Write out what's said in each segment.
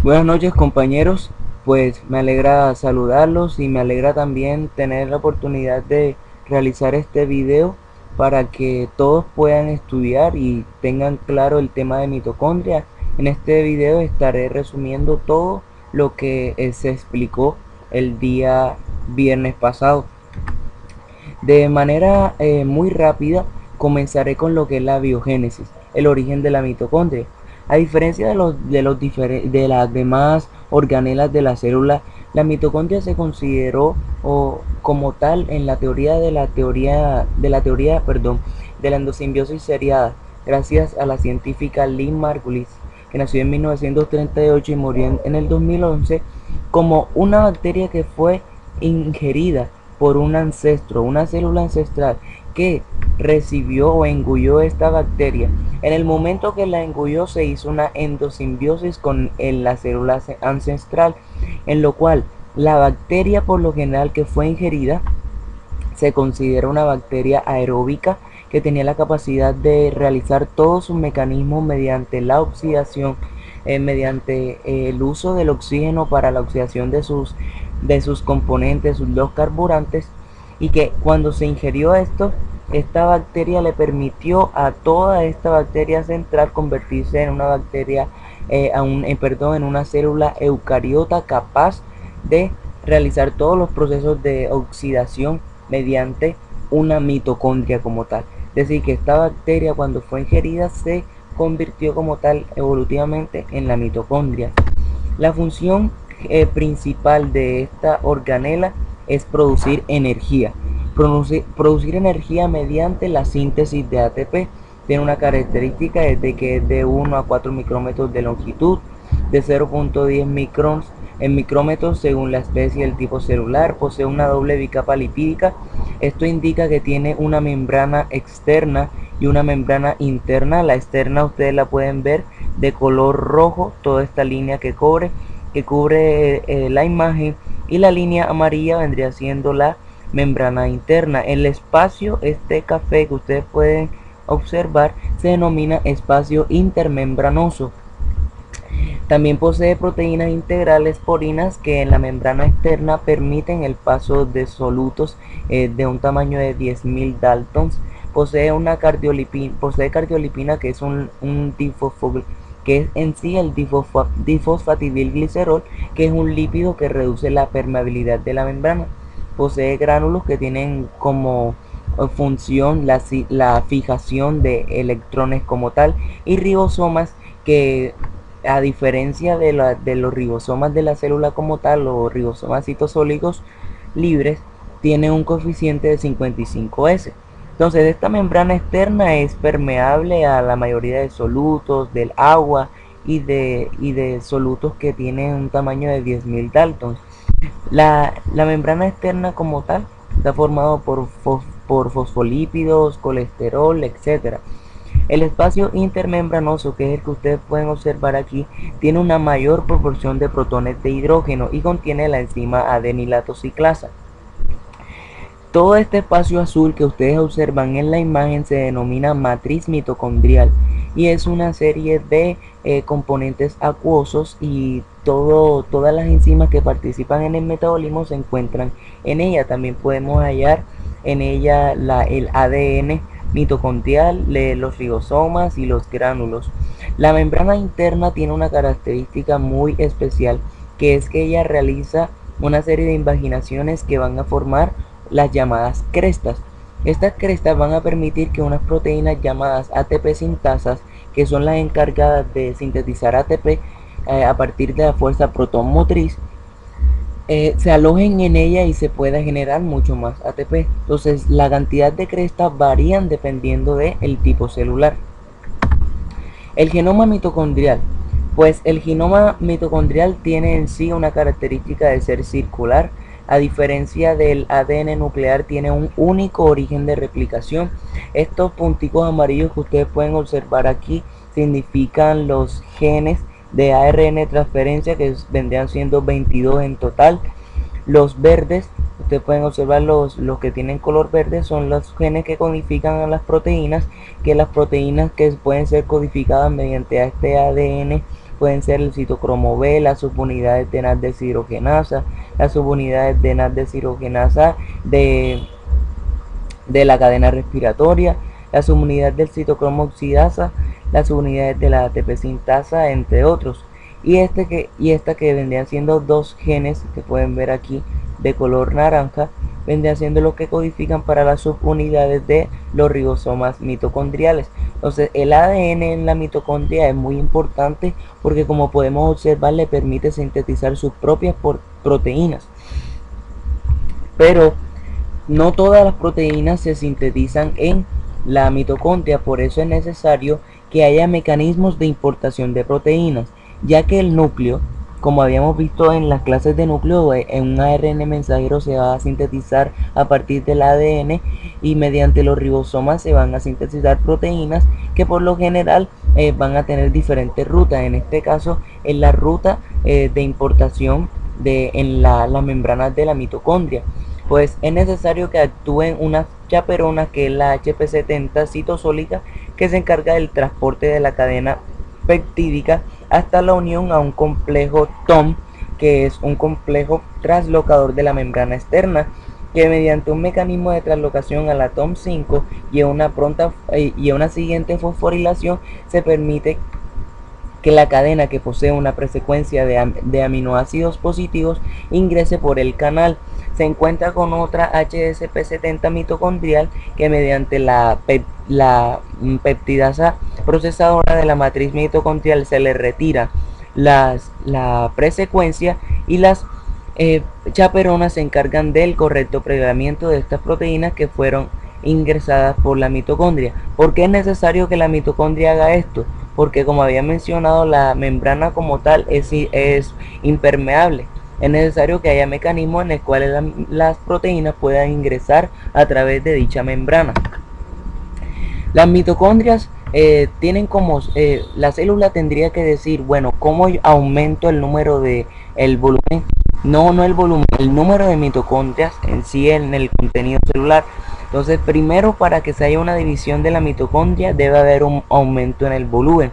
Buenas noches compañeros, pues me alegra saludarlos y me alegra también tener la oportunidad de realizar este video para que todos puedan estudiar y tengan claro el tema de mitocondria. En este video estaré resumiendo todo lo que se explicó el día viernes pasado. De manera muy rápida comenzaré con lo que es la biogénesis, el origen de la mitocondria. A diferencia de las demás organelas de la célula, la mitocondria se consideró como tal en la teoría de la endosimbiosis seriada, gracias a la científica Lynn Margulis, que nació en 1938 y murió en el 2011, como una bacteria que fue ingerida por un ancestro, una célula ancestral que recibió o engulló esta bacteria. En el momento que la engulló se hizo una endosimbiosis con la célula ancestral, en lo cual la bacteria por lo general que fue ingerida se considera una bacteria aeróbica que tenía la capacidad de realizar todos sus mecanismos mediante la oxidación, mediante el uso del oxígeno para la oxidación de sus componentes, sus dos carburantes, y que cuando se ingirió esto, esta bacteria le permitió a toda esta bacteria central convertirse en una bacteria, en una célula eucariota capaz de realizar todos los procesos de oxidación mediante una mitocondria como tal. Es decir, que esta bacteria cuando fue ingerida se convirtió como tal evolutivamente en la mitocondria. La función principal de esta organela es producir energía. Producir energía mediante la síntesis de ATP. Tiene una característica de que es de 1 a 4 micrómetros de longitud, de 0.10 microns en micrómetros según la especie y el tipo celular. Posee una doble bicapa lipídica. Esto indica que tiene una membrana externa y una membrana interna. La externa ustedes la pueden ver de color rojo, toda esta línea que cubre la imagen, y la línea amarilla vendría siendo la membrana interna. El espacio, este café que ustedes pueden observar, se denomina espacio intermembranoso. También posee proteínas integrales porinas que en la membrana externa permiten el paso de solutos de un tamaño de 10.000 daltons. Posee cardiolipina, que es que es en sí el difosfatidilglicerol, que es un lípido que reduce la permeabilidad de la membrana. Posee gránulos que tienen como función la fijación de electrones como tal, y ribosomas que, a diferencia de los ribosomas de la célula como tal, los ribosomas citosólicos libres, tiene un coeficiente de 55S. Entonces, esta membrana externa es permeable a la mayoría de solutos, del agua y de solutos que tienen un tamaño de 10.000 daltons. La membrana externa como tal está formado por fosfolípidos, colesterol, etcétera. El espacio intermembranoso, que es el que ustedes pueden observar aquí, tiene una mayor proporción de protones de hidrógeno y contiene la enzima adenilato ciclasa. Todo este espacio azul que ustedes observan en la imagen se denomina matriz mitocondrial y es una serie de componentes acuosos, y todas las enzimas que participan en el metabolismo se encuentran en ella. También podemos hallar en ella el ADN mitocondrial, los ribosomas y los gránulos. La membrana interna tiene una característica muy especial, que es que ella realiza una serie de invaginaciones que van a formar las llamadas crestas. Estas crestas van a permitir que unas proteínas llamadas ATP sintasas, que son las encargadas de sintetizar ATP a partir de la fuerza proton motriz, se alojen en ella y se pueda generar mucho más ATP. Entonces, la cantidad de crestas varían dependiendo del tipo celular. El genoma mitocondrial. Pues el genoma mitocondrial tiene en sí una característica de ser circular. A diferencia del ADN nuclear, tiene un único origen de replicación. Estos punticos amarillos que ustedes pueden observar aquí significan los genes de ARN transferencia, que vendrían siendo 22 en total. Los verdes, ustedes pueden observar los que tienen color verde, son los genes que codifican a las proteínas, que pueden ser codificadas mediante este ADN pueden ser el citocromo B, las subunidades de NAD-deshidrogenasa, las subunidades de NAD-deshidrogenasa de la cadena respiratoria, la subunidad del citocromo oxidasa, las subunidades de la ATP sintasa, entre otros. Y esta que vendrían siendo dos genes que pueden ver aquí de color naranja, vendrían siendo los que codifican para las subunidades de los ribosomas mitocondriales. Entonces el ADN en la mitocondria es muy importante porque, como podemos observar, le permite sintetizar sus propias proteínas. Pero no todas las proteínas se sintetizan en la mitocondria, por eso es necesario que haya mecanismos de importación de proteínas, ya que el núcleo, como habíamos visto en las clases de núcleo, en un ARN mensajero se va a sintetizar a partir del ADN, y mediante los ribosomas se van a sintetizar proteínas que por lo general van a tener diferentes rutas. En este caso es la ruta de importación en las membranas de la mitocondria. Pues es necesario que actúen unas chaperonas, que es la HP70 citosólica, que se encarga del transporte de la cadena peptídica hasta la unión a un complejo TOM, que es un complejo translocador de la membrana externa, que mediante un mecanismo de translocación a la TOM5 y a una siguiente fosforilación se permite que la cadena, que posee una presecuencia de aminoácidos positivos, ingrese por el canal. Se encuentra con otra HSP70 mitocondrial, que mediante la peptidasa procesadora de la matriz mitocondrial se le retira la presecuencia, y las chaperonas se encargan del correcto plegamiento de estas proteínas que fueron ingresadas por la mitocondria. ¿Por qué es necesario que la mitocondria haga esto? Porque, como había mencionado, la membrana como tal es impermeable. Es necesario que haya mecanismos en los cuales las proteínas puedan ingresar a través de dicha membrana. Las mitocondrias tienen como la célula tendría que decir, bueno, ¿cómo aumento el número el volumen? No el volumen, el número de mitocondrias en sí en el contenido celular. Entonces, primero, para que se haya una división de la mitocondria, debe haber un aumento en el volumen.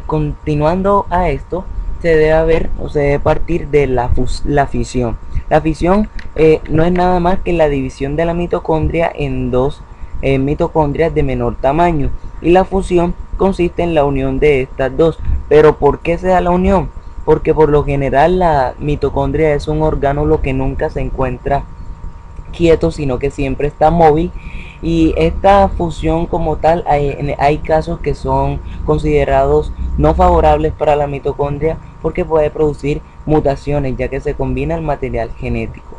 Continuando a esto, se debe partir de la fisión. La fisión no es nada más que la división de la mitocondria en dos mitocondrias de menor tamaño, y la fusión consiste en la unión de estas dos. Pero ¿por qué se da la unión? Porque por lo general la mitocondria es un orgánulo que nunca se encuentra quieto, sino que siempre está móvil, y esta fusión como tal, hay casos que son considerados no favorables para la mitocondria porque puede producir mutaciones, ya que se combina el material genético.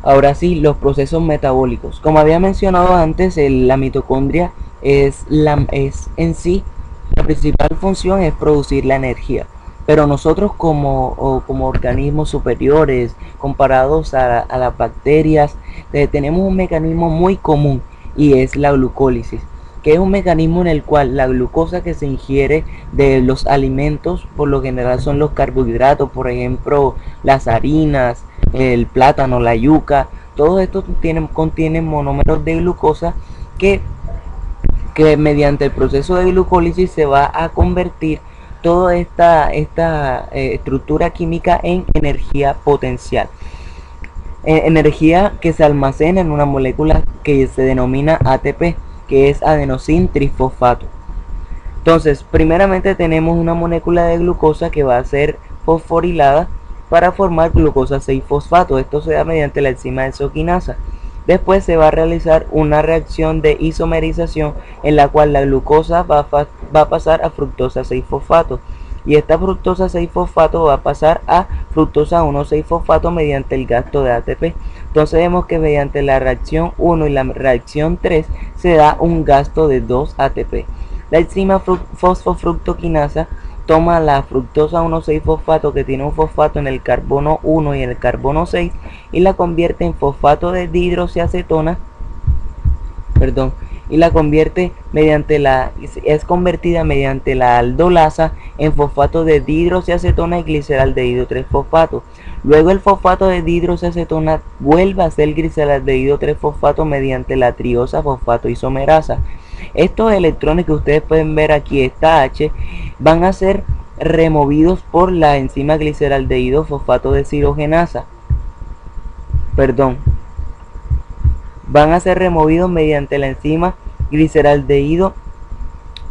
Ahora sí, los procesos metabólicos. Como había mencionado antes, la mitocondria en sí, la principal función es producir la energía. Pero nosotros como organismos superiores, comparados a las bacterias, tenemos un mecanismo muy común, y es la glucólisis, que es un mecanismo en el cual la glucosa que se ingiere de los alimentos, por lo general son los carbohidratos, por ejemplo las harinas, el plátano, la yuca, todos estos contienen monómeros de glucosa que mediante el proceso de glucólisis se va a convertir toda esta estructura química en energía potencial, energía que se almacena en una molécula que se denomina ATP, que es adenosín trifosfato. Entonces, primeramente tenemos una molécula de glucosa que va a ser fosforilada para formar glucosa 6-fosfato. Esto se da mediante la enzima exoquinasa. Después se va a realizar una reacción de isomerización en la cual la glucosa va a pasar a fructosa 6-fosfato, y esta fructosa 6-fosfato va a pasar a fructosa 1,6-fosfato mediante el gasto de ATP. Entonces vemos que mediante la reacción 1 y la reacción 3 se da un gasto de 2 ATP. La enzima fosfofructoquinasa toma la fructosa 1,6-fosfato, que tiene un fosfato en el carbono 1 y en el carbono 6, y la convierte en fosfato de dihidroxiacetona, y la convierte es convertida mediante la aldolasa en fosfato de dihidroxiacetona y gliceraldehído 3-fosfato. Luego el fosfato de dihidroxiacetona vuelve a ser gliceraldehído 3-fosfato mediante la triosa fosfato isomerasa. Estos electrones que ustedes pueden ver aquí, esta H, van a ser removidos por la enzima gliceraldehído fosfato deshidrogenasa. Perdón, van a ser removidos mediante la enzima gliceraldehído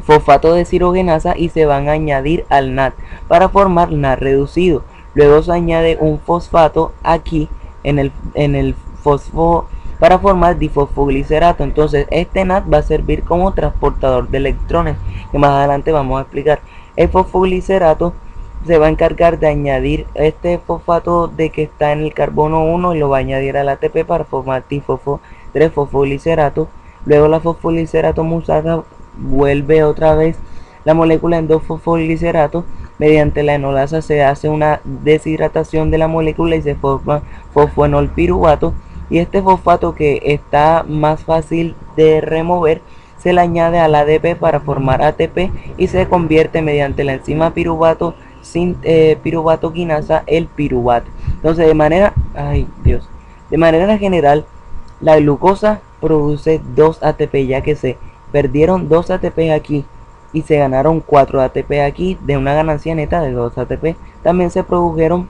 fosfato deshidrogenasa y se van a añadir al NAD para formar NAD reducido. Luego se añade un fosfato aquí en el fosfo para formar difosfoglicerato. Entonces este NAD va a servir como transportador de electrones, que más adelante vamos a explicar. El fosfoglicerato se va a encargar de añadir este fosfato de que está en el carbono 1 y lo va a añadir al ATP para formar 3-fosfoglicerato. Luego la fosfoglicerato musasa vuelve otra vez la molécula en 2-fosfoglicerato. Mediante la enolasa se hace una deshidratación de la molécula y se forma fosfoenolpiruvato, y este fosfato, que está más fácil de remover, se le añade al ADP para formar ATP y se convierte mediante la enzima piruvato piruvato quinasa el piruvato. Entonces de manera general, la glucosa produce 2 ATP, ya que se perdieron 2 ATP aquí y se ganaron 4 ATP aquí, de una ganancia neta de 2 ATP. También se produjeron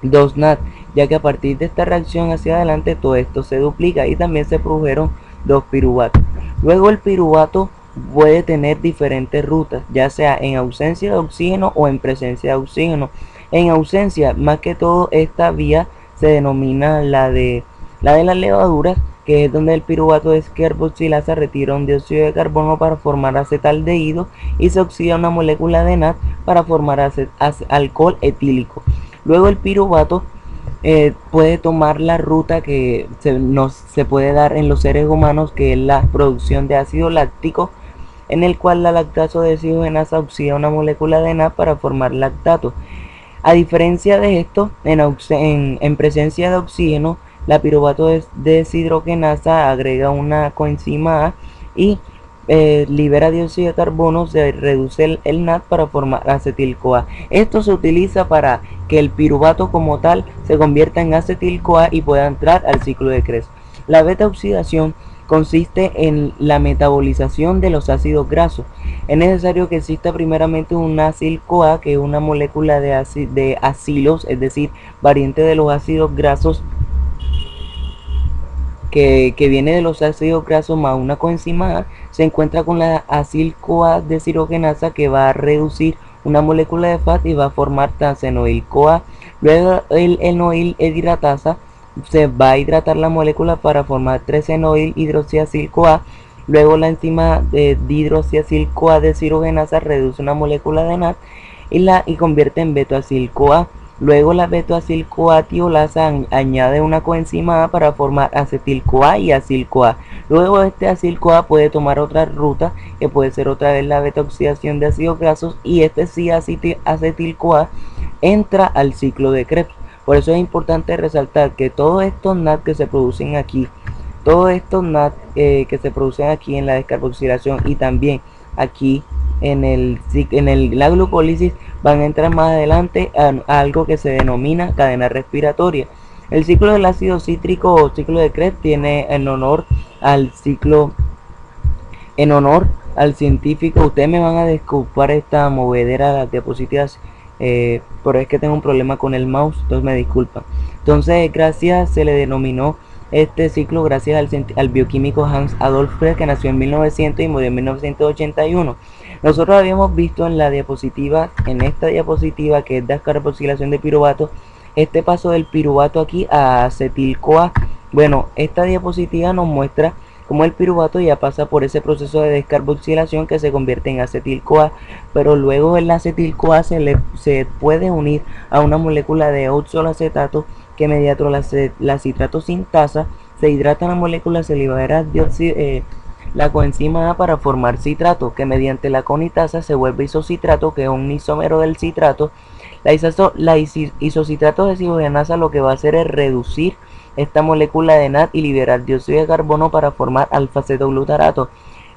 2 NAD, ya que a partir de esta reacción hacia adelante todo esto se duplica, y también se produjeron 2 piruvatos. Luego el piruvato puede tener diferentes rutas, ya sea en ausencia de oxígeno o en presencia de oxígeno. En ausencia, más que todo, esta vía se denomina la de las levaduras, que es donde el piruvato de carboxilasa retira un dióxido de carbono para formar acetaldehído y se oxida una molécula de NAD para formar alcohol etílico. Luego el piruvato puede tomar la ruta que se puede dar en los seres humanos, que es la producción de ácido láctico, en el cual la lactato deshidrogenasa oxida una molécula de NAD para formar lactato. A diferencia de esto, en presencia de oxígeno, la piruvato deshidrogenasa agrega una coenzima A y libera dióxido de carbono, se reduce el NAD para formar acetil-CoA. Esto se utiliza para que el piruvato como tal se convierta en acetil-CoA y pueda entrar al ciclo de Krebs. La beta oxidación consiste en la metabolización de los ácidos grasos. Es necesario que exista primeramente un acil-CoA, que es una molécula de acilos, es decir, variante de los ácidos grasos, que viene de los ácidos grasos más una coenzima A. Se encuentra con la acil-CoA deshidrogenasa, que va a reducir una molécula de FAT y va a formar tansenoil-CoA. Luego el enoil hidratasa se va a hidratar la molécula para formar 3-enoil hidroxiacil-CoA. Luego la enzima de hidroxiacil-CoA deshidrogenasa reduce una molécula de NAD y convierte en beta-acil-CoA. Luego la beta-acil-CoA tiolasa añade una coenzima A para formar acetil-CoA y acil-CoA. Luego este acil-CoA puede tomar otra ruta, que puede ser otra vez la beta-oxidación de ácidos grasos, y este sí acetil-CoA entra al ciclo de Krebs. Por eso es importante resaltar que todos estos NAD que se producen aquí, en la descarboxilación y también aquí en la glucólisis, van a entrar más adelante a algo que se denomina cadena respiratoria. El ciclo del ácido cítrico o ciclo de Krebs tiene en honor al científico. Ustedes me van a disculpar esta movedera de las diapositivas, pero es que tengo un problema con el mouse, entonces me disculpan. Entonces se le denominó este ciclo gracias al bioquímico Hans Adolf Krebs, que nació en 1900 y murió en 1981. Nosotros habíamos visto en esta diapositiva, que es descarboxilación de piruvato, este paso del piruvato aquí a acetil-CoA. Bueno, esta diapositiva nos muestra cómo el piruvato ya pasa por ese proceso de descarboxilación que se convierte en acetil-CoA, pero luego el acetil-CoA se puede unir a una molécula de oxaloacetato, que mediante la citrato sintasa se hidrata la molécula, se libera la coenzima A para formar citrato, que mediante la conitasa se vuelve isocitrato, que es un isómero del citrato. La isocitrato deshidrogenasa lo que va a hacer es reducir esta molécula de NAD y liberar dióxido de carbono para formar alfa-cetoglutarato.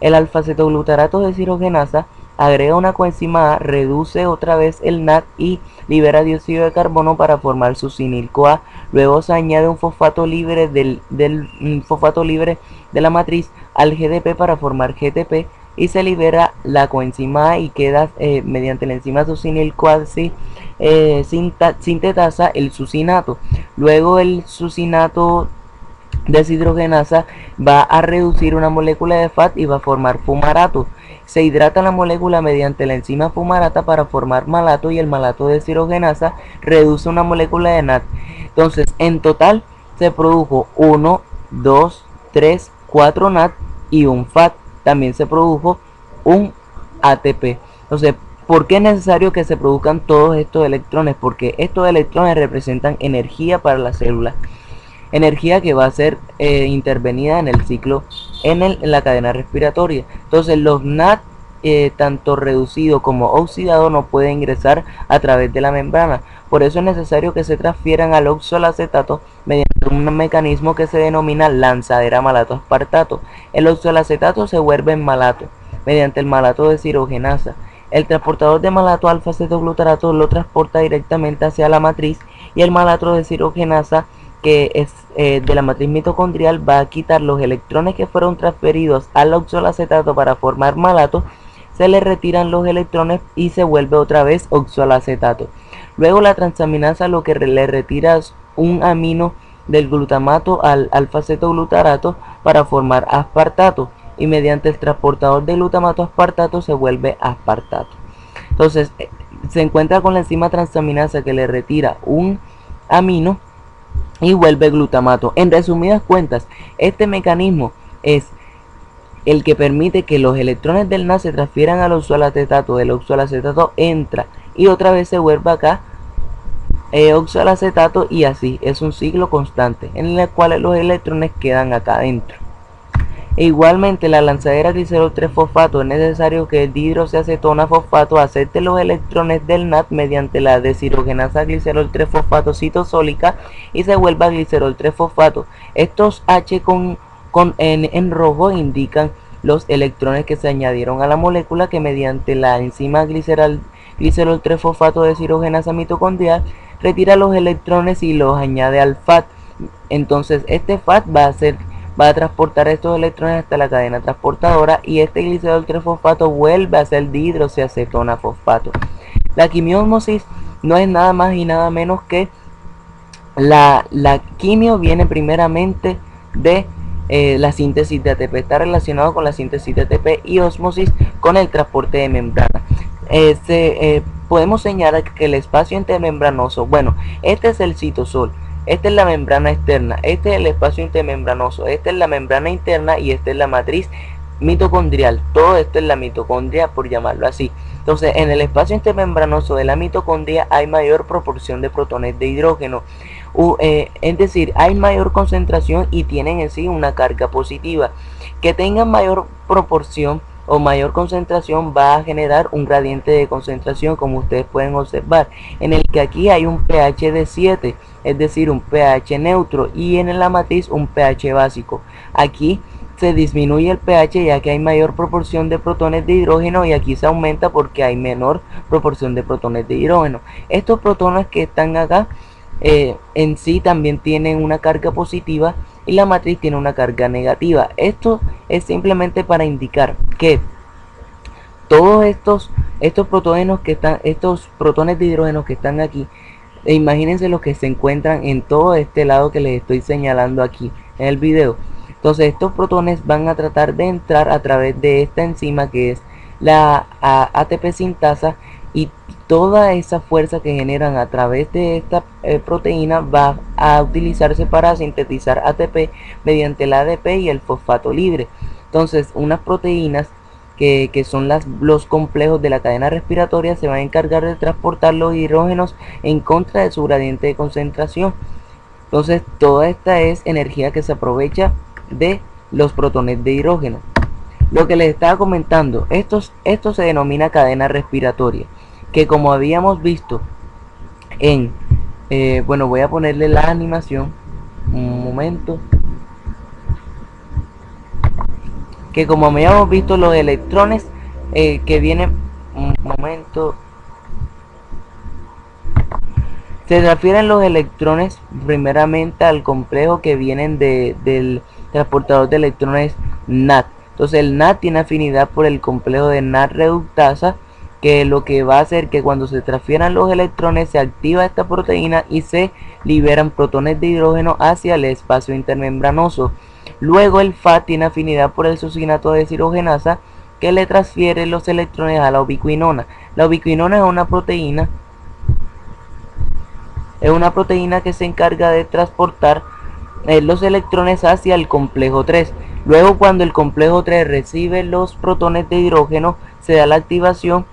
El alfa-cetoglutarato deshidrogenasa agrega una coenzima A, reduce otra vez el NAD y libera dióxido de carbono para formar succinil-CoA. Luego se añade un fosfato libre del fosfato libre de la matriz al GDP para formar GTP y se libera la coenzima A y queda mediante la enzima succinil cuasi sintetasa el sucinato. Luego el sucinato deshidrogenasa va a reducir una molécula de FAT y va a formar fumarato. Se hidrata la molécula mediante la enzima fumarata para formar malato y el malato deshidrogenasa reduce una molécula de NAT. Entonces, en total se produjo 1, 2, 3, 4 NAT y un FAT. También se produjo un ATP. Entonces, ¿por qué es necesario que se produzcan todos estos electrones? Porque estos electrones representan energía para la célula. Energía que va a ser intervenida en el ciclo, en la cadena respiratoria. Entonces los NAT, tanto reducido como oxidado, no pueden ingresar a través de la membrana. Por eso es necesario que se transfieran al oxalacetato mediante un mecanismo que se denomina lanzadera malato-aspartato. El oxalacetato se vuelve en malato mediante el malato deshidrogenasa. El transportador de malato alfa-cetoglutarato lo transporta directamente hacia la matriz y el malato deshidrogenasa, que es de la matriz mitocondrial, va a quitar los electrones que fueron transferidos al oxalacetato para formar malato, se le retiran los electrones y se vuelve otra vez oxalacetato. Luego la transaminasa lo que le retira es un amino del glutamato al alfa-cetoglutarato para formar aspartato y mediante el transportador de glutamato aspartato se vuelve aspartato. Entonces se encuentra con la enzima transaminasa que le retira un amino y vuelve glutamato. En resumidas cuentas, este mecanismo es el que permite que los electrones del NAT se transfieran al oxalacetato, el oxalacetato entra y otra vez se vuelve acá oxalacetato, y así es un ciclo constante en el cual los electrones quedan acá adentro. E igualmente la lanzadera glicerol 3-fosfato es necesario que el dihidroxiacetona fosfato acepte los electrones del NAT mediante la deshidrogenasa glicerol 3-fosfato citosólica y se vuelva glicerol 3-fosfato. Estos H en rojo indican los electrones que se añadieron a la molécula, que mediante la enzima glicerol 3-fosfato deshidrogenasa mitocondrial retira los electrones y los añade al FAT. Entonces este FAT va a transportar estos electrones hasta la cadena transportadora y este glicerol 3-fosfato vuelve a ser dihidroxiacetona fosfato. La quimiósmosis no es nada más y nada menos que la quimio viene primeramente de la síntesis de ATP, está relacionado con la síntesis de ATP, y osmosis con el transporte de membrana. Podemos señalar que el espacio intermembranoso, bueno, este es el citosol, esta es la membrana externa, este es el espacio intermembranoso, esta es la membrana interna y esta es la matriz mitocondrial. Todo esto es la mitocondria, por llamarlo así. Entonces, en el espacio intermembranoso de la mitocondria hay mayor proporción de protones de hidrógeno, es decir, hay mayor concentración y tienen en sí una carga positiva. Que tengan mayor proporción o mayor concentración va a generar un gradiente de concentración, como ustedes pueden observar, en el que aquí hay un pH de 7, es decir, un pH neutro, y en la matriz un pH básico. Aquí se disminuye el pH ya que hay mayor proporción de protones de hidrógeno, y aquí se aumenta porque hay menor proporción de protones de hidrógeno. Estos protones que están acá en sí también tienen una carga positiva y la matriz tiene una carga negativa. Esto es simplemente para indicar que todos estos protones de hidrógeno que están aquí, imagínense los que se encuentran en todo este lado que les estoy señalando aquí en el video. Entonces estos protones van a tratar de entrar a través de esta enzima que es la ATP sintasa, y toda esa fuerza que generan a través de esta proteína va a utilizarse para sintetizar ATP mediante el ADP y el fosfato libre. Entonces unas proteínas que son los complejos de la cadena respiratoria se van a encargar de transportar los hidrógenos en contra de su gradiente de concentración. Entonces toda esta es energía que se aprovecha de los protones de hidrógeno. Lo que les estaba comentando, esto se denomina cadena respiratoria, que como habíamos visto en bueno, voy a ponerle la animación un momento, que como habíamos visto los electrones que vienen, un momento, se transfieren los electrones primeramente al complejo que vienen del transportador de electrones NAT. Entonces el NAD tiene afinidad por el complejo de NAD reductasa, que lo que va a hacer que cuando se transfieran los electrones se activa esta proteína y se liberan protones de hidrógeno hacia el espacio intermembranoso. Luego el FAD tiene afinidad por el succinato de deshidrogenasa, que le transfiere los electrones a la ubiquinona. La ubiquinona es una proteína que se encarga de transportar los electrones hacia el complejo 3. Luego, cuando el complejo 3 recibe los protones de hidrógeno, se da la activación,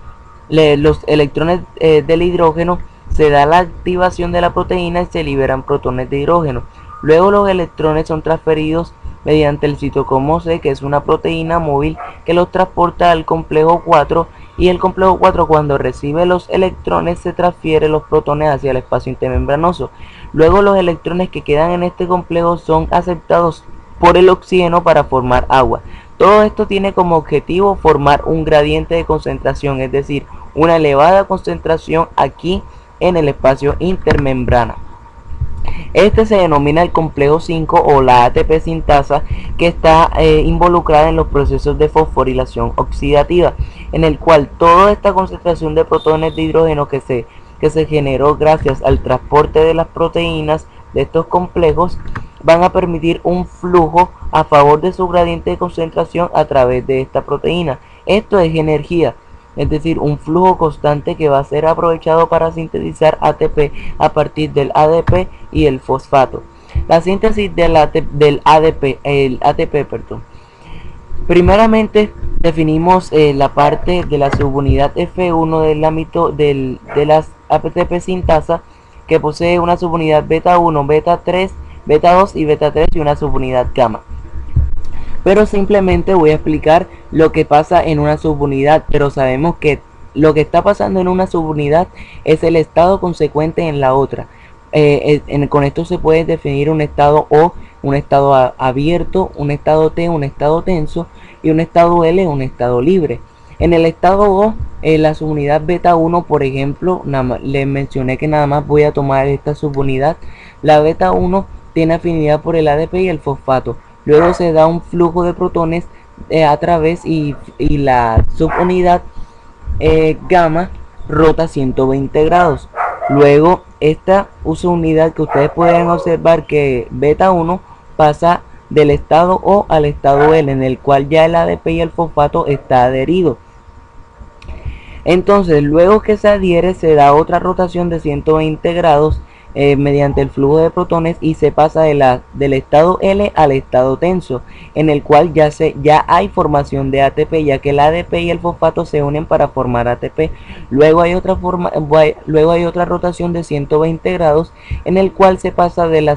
los electrones del hidrógeno, se da la activación de la proteína y se liberan protones de hidrógeno. Luego los electrones son transferidos mediante el citocromo C, que es una proteína móvil que los transporta al complejo 4, y el complejo 4, cuando recibe los electrones, se transfiere los protones hacia el espacio intermembranoso. Luego los electrones que quedan en este complejo son aceptados por el oxígeno para formar agua. Todo esto tiene como objetivo formar un gradiente de concentración, es decir, una elevada concentración aquí en el espacio intermembrana. Este se denomina el complejo 5 o la ATP sintasa, que está involucrada en los procesos de fosforilación oxidativa, en el cual toda esta concentración de protones de hidrógeno que se generó gracias al transporte de las proteínas de estos complejos van a permitir un flujo a favor de su gradiente de concentración a través de esta proteína. Esto es energía, es decir, un flujo constante que va a ser aprovechado para sintetizar ATP a partir del ADP y el fosfato. La síntesis del ATP. Primeramente definimos la parte de la subunidad F1 del ámbito de las ATP sintasa, que posee una subunidad beta 1, beta 3, beta 2 y beta 3 y una subunidad gamma. Pero simplemente voy a explicar lo que pasa en una subunidad, pero sabemos que lo que está pasando en una subunidad es el estado consecuente en la otra. Con esto se puede definir un estado O, un estado abierto, un estado T, un estado tenso, y un estado L, un estado libre. En el estado O, la subunidad beta 1, por ejemplo, les mencioné que nada más voy a tomar esta subunidad. La beta 1 tiene afinidad por el ADP y el fosfato. Luego se da un flujo de protones a través y la subunidad gamma rota 120 grados. Luego esta subunidad, que ustedes pueden observar que beta 1 pasa del estado O al estado L, en el cual ya el ADP y el fosfato está adherido. Entonces, luego que se adhiere, se da otra rotación de 120 grados mediante el flujo de protones, y se pasa del estado L al estado tenso, en el cual ya hay formación de ATP, ya que el ADP y el fosfato se unen para formar ATP. Luego hay otra rotación de 120 grados, en el cual se pasa del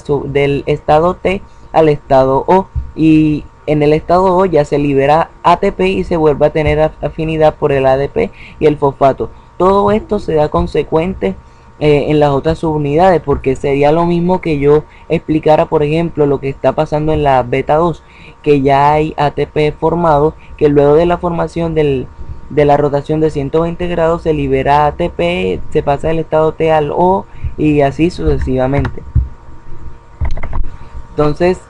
estado T al estado O, y en el estado O ya se libera ATP y se vuelve a tener afinidad por el ADP y el fosfato. Todo esto se da consecuente en las otras subunidades, porque sería lo mismo que yo explicara, por ejemplo, lo que está pasando en la beta 2, que ya hay ATP formado, que luego de la formación de la rotación de 120 grados se libera ATP, se pasa del estado T al O y así sucesivamente. Entonces,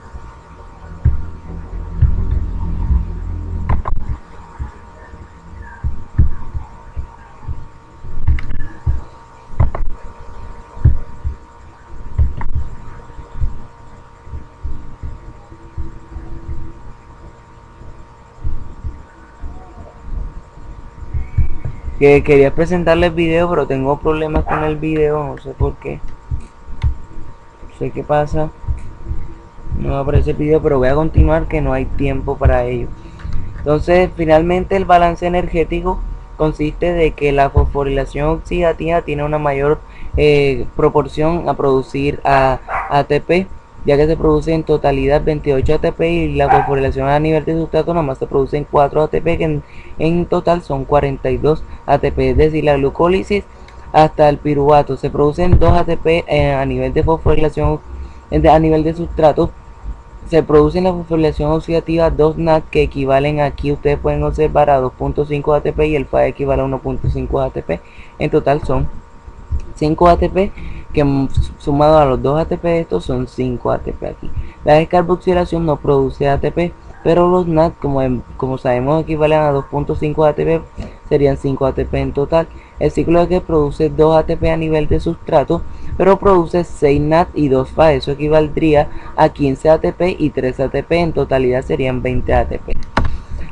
que quería presentarles el video, pero tengo problemas con el video, no sé por qué, no sé qué pasa, no aparece el video, pero voy a continuar, que no hay tiempo para ello. Entonces, finalmente, el balance energético consiste de que la fosforilación oxidativa tiene una mayor proporción a producir ATP, ya que se produce en totalidad 28 ATP, y la fosforilación a nivel de sustrato nada más se producen 4 ATP, que en total son 42 ATP. Es decir, la glucólisis hasta el piruvato se producen 2 ATP a nivel de fosforilación a nivel de sustrato. Se produce en la fosforilación oxidativa 2 NAD, que equivalen, aquí ustedes pueden observar, a 2.5 ATP, y el FAD equivale a 1.5 ATP. En total son 5 ATP, que sumado a los 2 ATP de estos son 5 ATP aquí. La descarboxilación no produce ATP, pero los NAD, como sabemos, equivalen a 2.5 ATP, serían 5 ATP en total. El ciclo de Krebs produce 2 ATP a nivel de sustrato, pero produce 6 NAD y 2 FA, eso equivaldría a 15 ATP y 3 ATP, en totalidad serían 20 ATP.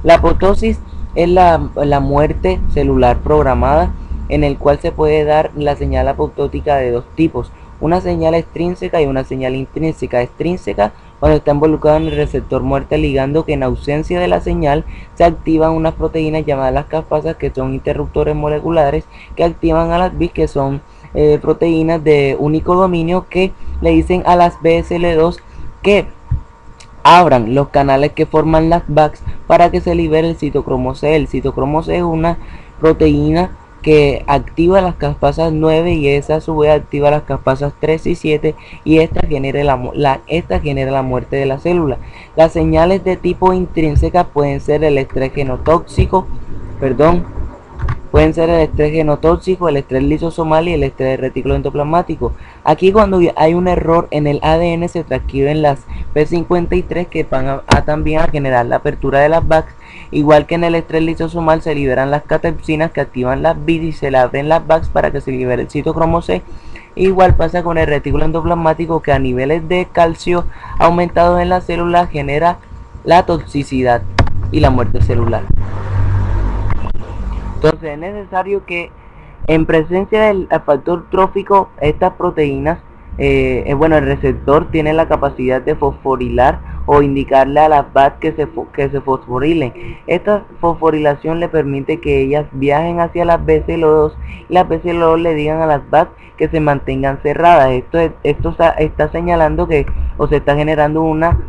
La apoptosis es la muerte celular programada, en el cual se puede dar la señal apoptótica de dos tipos, una señal extrínseca y una señal intrínseca. Extrínseca cuando está involucrado en el receptor muerte ligando, que en ausencia de la señal se activan unas proteínas llamadas las caspasas, que son interruptores moleculares que activan a las BIS, que son proteínas de único dominio, que le dicen a las BSL2 que abran los canales que forman las VACs para que se libere el citocromo C. El citocromo C es una proteína que activa las caspasas 9 y esa a su vez activa las caspasas 3 y 7, y esta genera la muerte de la célula. Las señales de tipo intrínseca pueden ser el estrés genotóxico, pueden ser el estrés genotóxico, el estrés lisosomal y el estrés retículo endoplasmático. Aquí cuando hay un error en el ADN se transcriben las P53, que van también a generar la apertura de las VACs. Igual que en el estrés lisosomal se liberan las catepsinas que activan las BID y se le abren las VACs para que se libere el citocromo C. Igual pasa con el retículo endoplasmático, que a niveles de calcio aumentados en la célula genera la toxicidad y la muerte celular. Entonces es necesario que en presencia del factor trófico, estas proteínas, el receptor tiene la capacidad de fosforilar o indicarle a las VAC que se fosforilen. Esta fosforilación le permite que ellas viajen hacia las BCL2 y las BCL2 le digan a las VAC que se mantengan cerradas. Esto está señalando que, o se está generando una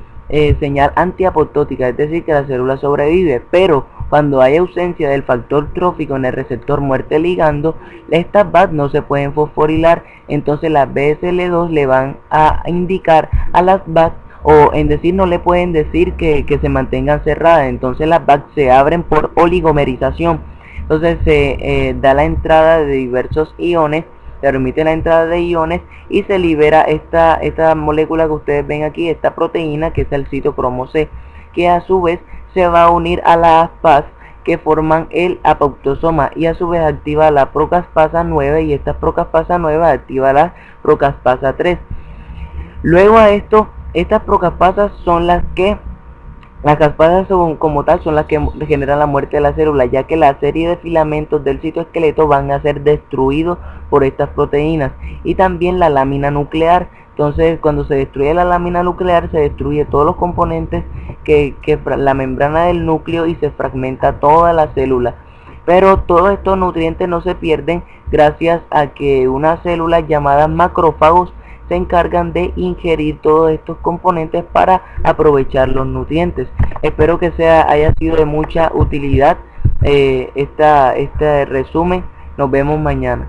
señal antiapoptótica, es decir, que la célula sobrevive. Pero cuando hay ausencia del factor trófico en el receptor muerte ligando, estas VAC no se pueden fosforilar, entonces las BSL2 le van a indicar a las VAC, o en decir, no le pueden decir que se mantengan cerradas, entonces las VAC se abren por oligomerización. Entonces se da la entrada de diversos iones, se permite la entrada de iones y se libera esta molécula que ustedes ven aquí, esta proteína, que es el citocromo C, que a su vez se va a unir a las PAS que forman el apoptosoma, y a su vez activa la procaspasa 9, y esta procaspasa 9 activa la procaspasa 3. Luego a esto, estas procaspasas son las caspasas como tal son las que generan la muerte de la célula, ya que la serie de filamentos del citoesqueleto van a ser destruidos por estas proteínas, y también la lámina nuclear. Entonces, cuando se destruye la lámina nuclear, se destruye todos los componentes que la membrana del núcleo, y se fragmenta toda la célula. Pero todos estos nutrientes no se pierden gracias a que unas células llamadas macrófagos se encargan de ingerir todos estos componentes para aprovechar los nutrientes. Espero que haya sido de mucha utilidad este resumen. Nos vemos mañana.